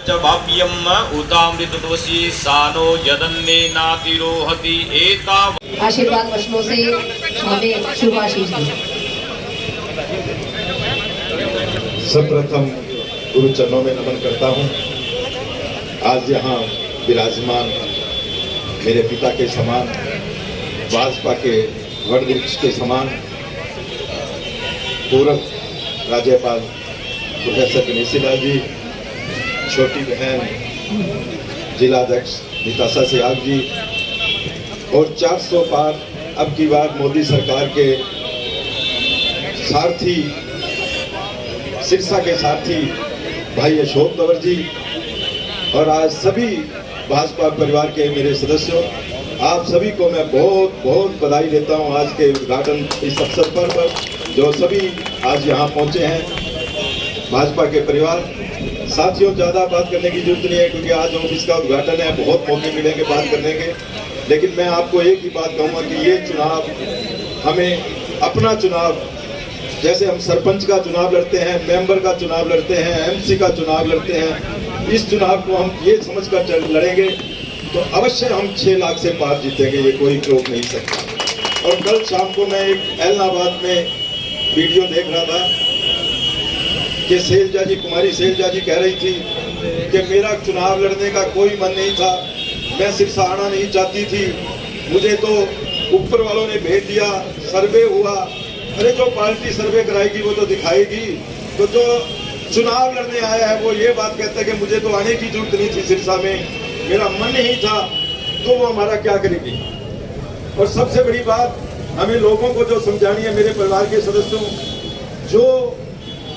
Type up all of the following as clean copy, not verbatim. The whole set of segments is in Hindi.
भाव्यम उतामृतोषी सानो यदन्ने नातिरोहति एता। आशीर्वाद वचनों से हमें शुभाशीष दें। सर्वप्रथम गुरु चरणों में नमन करता हूँ। आज यहाँ विराजमान मेरे पिता के समान, भाजपा के वटवृक्ष के समान पूर्व राज्यपाल प्रोफेसर गणेशी लाल जी, छोटी बहन जिला अध्यक्ष निताशा सियाग जी और 400 पार अब की बार मोदी सरकार के सारथी, सिरसा के सारथी भाई अशोक तंवर जी और आज सभी भाजपा परिवार के मेरे सदस्यों, आप सभी को मैं बहुत बहुत बधाई देता हूं आज के उद्घाटन इस अवसर पर जो सभी आज यहां पहुंचे हैं। भाजपा के परिवार साथियों, ज़्यादा बात करने की जरूरत नहीं है क्योंकि आज ऑफिस का उद्घाटन है, बहुत मौके मिलेंगे बात करने के। लेकिन मैं आपको एक ही बात कहूँगा कि ये चुनाव हमें अपना चुनाव, जैसे हम सरपंच का चुनाव लड़ते हैं, मेंबर का चुनाव लड़ते हैं, एमसी का चुनाव लड़ते हैं, इस चुनाव को हम ये समझकर लड़ेंगे तो अवश्य हम 6 लाख से पार जीतेंगे, ये कोई रोक नहीं सकता। और कल शाम को मैं एक इलाहाबाद में वीडियो देख रहा था कि शैलजा जी, कुमारी शैलजा जी कह रही थी कि मेरा चुनाव लड़ने का कोई मन नहीं था, मैं सिरसा आना नहीं चाहती थी, मुझे तो ऊपर वालों ने भेज दिया, सर्वे हुआ। अरे जो पार्टी सर्वे कराएगी वो तो दिखाएगी, तो जो चुनाव लड़ने आया है वो ये बात कहता है कि मुझे तो आने की जरूरत नहीं थी सिरसा में, मेरा मन नहीं था, तो वो हमारा क्या करेगी। और सबसे बड़ी बात हमें लोगों को जो समझानी है, मेरे परिवार के सदस्यों, जो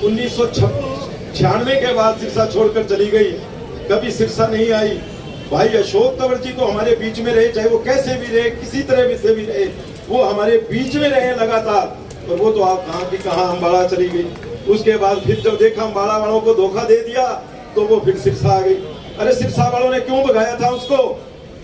1996 के बाद सिरसा छोड़कर चली गई, कभी सिरसा नहीं आई, भाई अशोक तंवर जी तो हमारे बीच में रहे, चाहे वो कैसे भी रहे, किसी तरह से भी रहे, वो हमारे बीच में रहे लगातार। और वो तो आप कहाँ की कहाँ अम्बाला चली गई। उसके बाद फिर जब देखा अम्बाला वालों को धोखा दे दिया तो वो फिर सिरसा आ गई। अरे सिरसा वालों ने क्यों भगाया था उसको?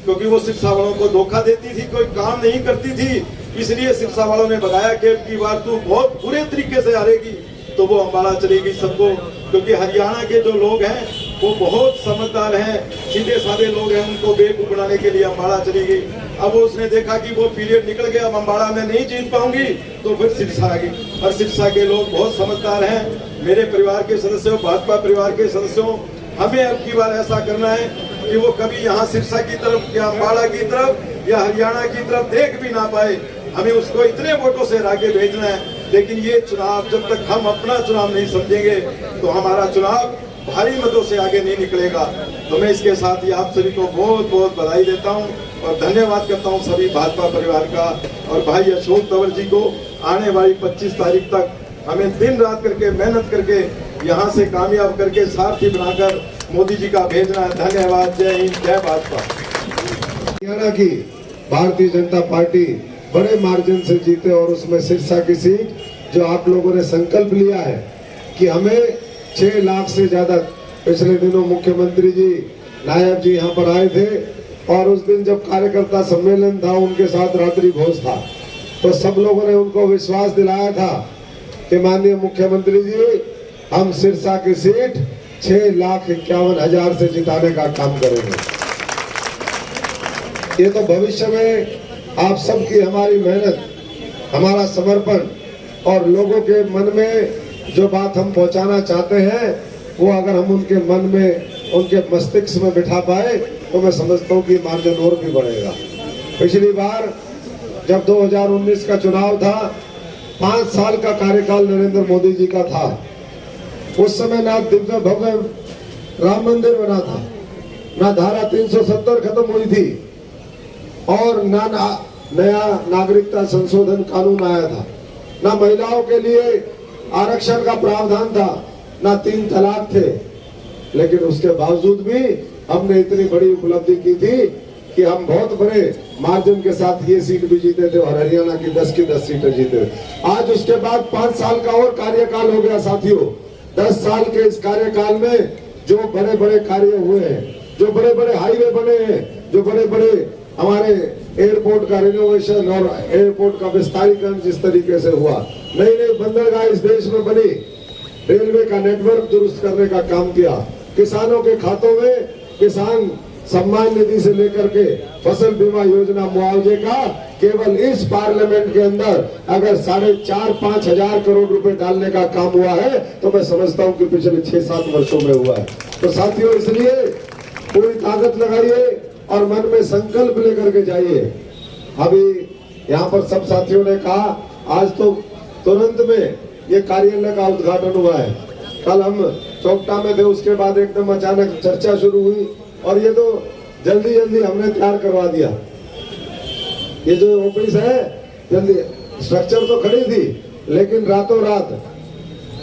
क्योंकि वो सिरसा वालों को धोखा देती थी, कोई काम नहीं करती थी, इसलिए सिरसा वालों ने भगाया कि अब की बार तू बहुत बुरे तरीके से हारेगी, तो वो अम्बाला चली गई सबको। क्योंकि हरियाणा के जो लोग हैं वो बहुत समझदार हैं, सीधे साधे लोग हैं, उनको बेवकूफ बनाने के लिए अम्बाला चली गई। अब उसने देखा कि वो पीरियड निकल गया, अब अम्बाला में नहीं जीत पाऊंगी, तो फिर सिरसा आ गई। और सिरसा के लोग बहुत समझदार हैं। मेरे परिवार के सदस्यों, भाजपा परिवार के सदस्यों, हमें अब की बार ऐसा करना है कि वो कभी यहाँ सिरसा की तरफ या अम्बाला की तरफ या हरियाणा की तरफ देख भी ना पाए। हमें उसको इतने वोटों से आगे भेजना है। लेकिन ये चुनाव जब तक हम अपना चुनाव नहीं समझेंगे तो हमारा चुनाव भारी मतों से आगे नहीं निकलेगा। तो मैं इसके साथ ही आप सभी को बहुत बहुत बधाई देता हूं और धन्यवाद करता हूं सभी भाजपा परिवार का। और भाई अशोक तंवर जी को आने वाली 25 तारीख तक हमें दिन रात करके मेहनत करके यहाँ से कामयाब करके सारथी बनाकर मोदी जी का भेजना है। धन्यवाद। जय हिंद, जय भाजपा। हरियाणा की भारतीय जनता पार्टी बड़े मार्जिन से जीते और उसमें सिरसा की सीट जो आप लोगों ने संकल्प लिया है कि हमें 6 लाख से ज्यादा, पिछले दिनों मुख्यमंत्री जी, नायब जी यहाँ पर आए थे और उस दिन जब कार्यकर्ता सम्मेलन था, उनके साथ रात्रि भोज था, तो सब लोगों ने उनको विश्वास दिलाया था कि माननीय मुख्यमंत्री जी, हम सिरसा की सीट 6,51,000 से जिताने का काम करेंगे। ये तो भविष्य में आप सबकी, हमारी मेहनत, हमारा समर्पण और लोगों के मन में जो बात हम पहुंचाना चाहते हैं वो अगर हम उनके मन में, उनके मस्तिष्क में बिठा पाए तो मैं समझता हूँ कि मार्जिन और भी बढ़ेगा। पिछली बार जब 2019 का चुनाव था, 5 साल का कार्यकाल नरेंद्र मोदी जी का था, उस समय ना दिव्य भव्य राम मंदिर बना था, ना धारा 370 खत्म हुई थी और ना नया नागरिकता संशोधन कानून आया था, ना महिलाओं के लिए आरक्षण का प्रावधान था, ना 3 तलाक थे। लेकिन उसके बावजूद भी हमने इतनी बड़ी उपलब्धि की थी कि हम बहुत बड़े मार्जिन के साथ ये सीट भी जीते थे और हरियाणा की 10 की 10 सीटें जीते थे। आज उसके बाद 5 साल का और कार्यकाल हो गया साथियों। 10 साल के इस कार्यकाल में जो बड़े बड़े कार्य हुए हैं, जो बड़े बड़े हाईवे बने हैं, जो बड़े बड़े हमारे एयरपोर्ट का रिनोवेशन और एयरपोर्ट का विस्तारीकरण जिस तरीके से हुआ, नई नई बंदरगाह इस देश में बनी, रेलवे का नेटवर्क दुरुस्त करने का काम किया, किसानों के खातों में किसान सम्मान निधि से लेकर के फसल बीमा योजना मुआवजे का केवल इस पार्लियामेंट के अंदर अगर 4.5-5 हजार करोड़ रुपए डालने का काम हुआ है तो मैं समझता हूं कि पिछले 6-7 वर्षों में हुआ है। तो साथियों, इसलिए पूरी ताकत लगाइए और मन में संकल्प लेकर के जाइए। अभी यहाँ पर सब साथियों ने कहा, आज तो तुरंत में ये कार्यालय का उद्घाटन हुआ है। कल हम चौकटा में थे, उसके बाद एकदम अचानक चर्चा शुरू हुई और ये तो जल्दी जल्दी हमने तैयार करवा दिया। ये जो ऑफिस है, जल्दी स्ट्रक्चर तो खड़ी थी, लेकिन रातों रात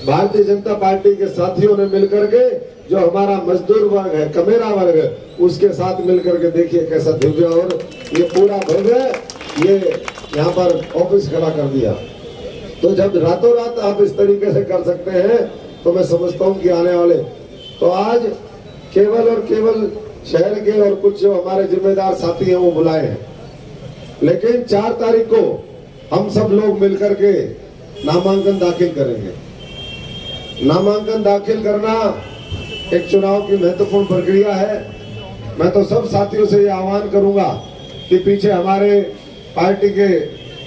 भारतीय जनता पार्टी के साथियों ने मिलकर के जो हमारा मजदूर वर्ग है, कमेरा वर्ग है, उसके साथ मिलकर के देखिए कैसा दिव्य और ये पूरा भव्य ये यहाँ पर ऑफिस खड़ा कर दिया। तो जब रातों रात आप इस तरीके से कर सकते हैं तो मैं समझता हूँ कि आने वाले तो आज केवल और केवल शहर के और कुछ जो हमारे जिम्मेदार साथी हैं वो बुलाए हैं, लेकिन 4 तारीख को हम सब लोग मिलकर के नामांकन दाखिल करेंगे। नामांकन दाखिल करना एक चुनाव की महत्वपूर्ण प्रक्रिया है। मैं तो सब साथियों से ये आह्वान करूंगा कि पीछे हमारे पार्टी के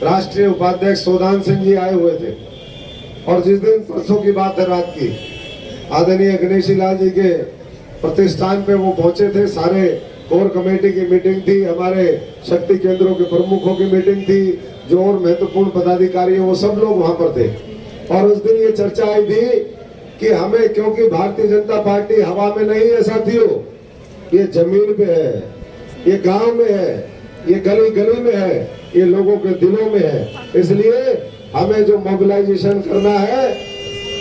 राष्ट्रीय उपाध्यक्ष सोदान सिंह जी आए हुए थे और जिस दिन परसों की बात है, रात की आदरणीय गणेशी लाल जी के प्रतिष्ठान पे वो पहुंचे थे। सारे कोर कमेटी की मीटिंग थी, हमारे शक्ति केंद्रों के प्रमुखों की मीटिंग थी, जो और महत्वपूर्ण पदाधिकारी वो सब लोग वहां पर थे। और उस दिन ये चर्चा आई थी कि हमें, क्योंकि भारतीय जनता पार्टी हवा में नहीं है साथियों, ये जमीन पे है, ये गांव में है, ये गली गली में है, ये लोगों के दिलों में है। इसलिए हमें जो मोबिलाइजेशन करना है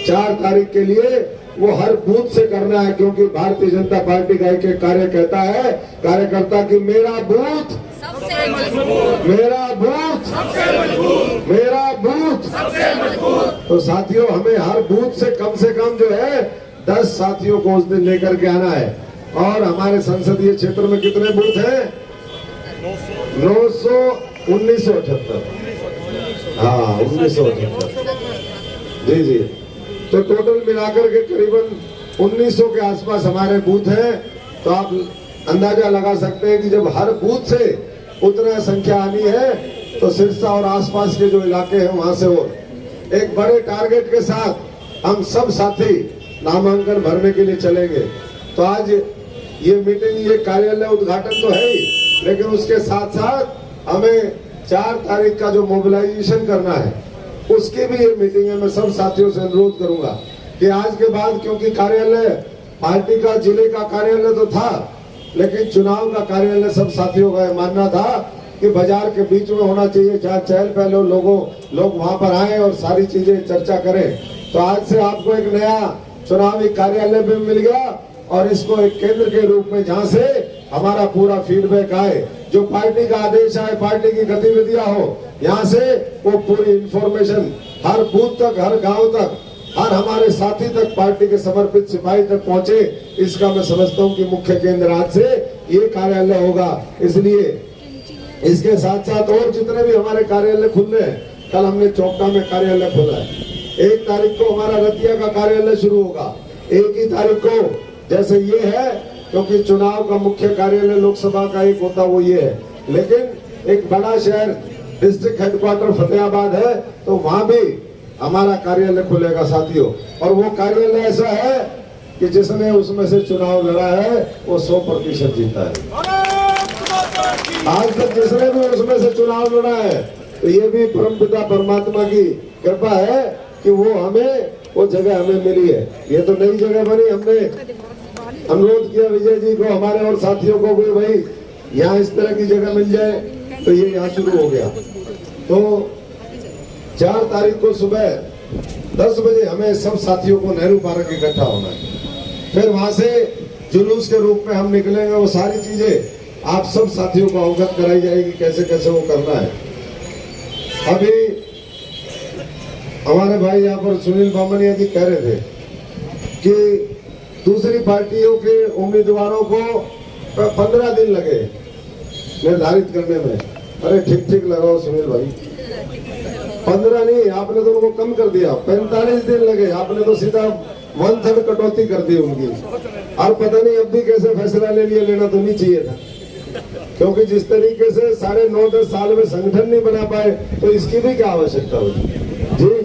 4 तारीख के लिए वो हर बूथ से करना है, क्योंकि भारतीय जनता पार्टी का एक कार्यकर्ता की मेरा बूथ सबसे मजबूत, मेरा बूथ सबसे मजबूत, मेरा बूथ सबसे मजबूत। तो साथियों, हमें हर बूथ से कम जो है 10 साथियों को उस दिन लेकर के आना है। और हमारे संसदीय क्षेत्र में कितने बूथ हैं? 1978। हाँ, 1978। जी जी, तो टोटल मिलाकर के करीबन 1900 के आसपास हमारे बूथ हैं। तो आप अंदाजा लगा सकते हैं कि जब हर बूथ से उतना संख्या आनी है तो सिरसा और आसपास के जो इलाके हैं वहां से और एक बड़े टारगेट के साथ हम सब साथी नामांकन भरने के लिए चलेंगे। तो आज ये मीटिंग, ये कार्यालय उद्घाटन तो है ही, लेकिन उसके साथ साथ हमें 4 तारीख का जो मोबिलाइजेशन करना है उसकी भी ये मीटिंग है। मैं सब साथियों से अनुरोध करूंगा कि आज के बाद, क्योंकि कार्यालय पार्टी का जिले का कार्यालय तो था, लेकिन चुनाव का कार्यालय सब साथियों का मानना था कि बाजार के बीच में होना चाहिए, जहाँ चहल पहल लोग वहां पर आए और सारी चीजें चर्चा करें। तो आज से आपको एक नया चुनावी कार्यालय भी मिल गया और इसको एक केंद्र के रूप में, जहाँ से हमारा पूरा फीडबैक आए, जो पार्टी का आदेश आए, पार्टी की गतिविधियां हो, यहाँ से वो पूरी इंफॉर्मेशन हर बूथ तक, हर गांव तक, हर हमारे साथी तक, पार्टी के समर्पित सिपाही तक पहुंचे। इसका मैं समझता हूँ कि मुख्य केंद्र आज से ये कार्यालय होगा। इसलिए इसके साथ साथ और जितने भी हमारे कार्यालय खुल रहे हैं, कल हमने चौकटा में कार्यालय खोला है। 1 तारीख को हमारा रतिया का कार्यालय शुरू होगा। 1 ही तारीख को, जैसे ये है, क्योंकि चुनाव का मुख्य कार्यालय लोकसभा का एक होता वो ये है, लेकिन एक बड़ा शहर डिस्ट्रिक्ट हेडक्वार्टर फतेहाबाद है, तो वहां भी हमारा कार्यालय खुलेगा साथियों। और वो कार्यालय ऐसा है कि जिसने उसमें से चुनाव लड़ा है वो 100% जीता है। आज तक जिसने भी उसमें से चुनाव लड़ा है, तो ये भी परमपिता परमात्मा की कृपा है कि वो जगह हमें मिली है। ये तो नई जगह बनी, हमने अनुरोध किया विजय जी को, हमारे और साथियों को भी, भाई यहाँ इस तरह की जगह मिल जाए, तो ये यहाँ शुरू हो गया। तो 4 तारीख को सुबह 10 बजे हमें सब साथियों को नेहरू पार्क इकट्ठा होना है। फिर वहां से जुलूस के रूप में हम निकलेंगे। वो सारी चीजें आप सब साथियों को अवगत कराई जाएगी, कैसे कैसे वो करना है। अभी हमारे भाई यहाँ पर सुनील बामनिया जी कह रहे थे कि दूसरी पार्टियों के उम्मीदवारों को 15 दिन लगे निर्धारित करने में। अरे ठीक लगाओ सुनील भाई, 15 नहीं, आपने तो उनको कम कर दिया, 45 दिन लगे। आपने तो सीधा 1/3 कटौती कर दी उनकी। और पता नहीं अब भी कैसे फैसला ले लिया, लेना तो नहीं चाहिए था, क्योंकि जिस तरीके से 9.5-10 साल में संगठन नहीं बना पाए तो इसकी भी क्या आवश्यकता होती जी।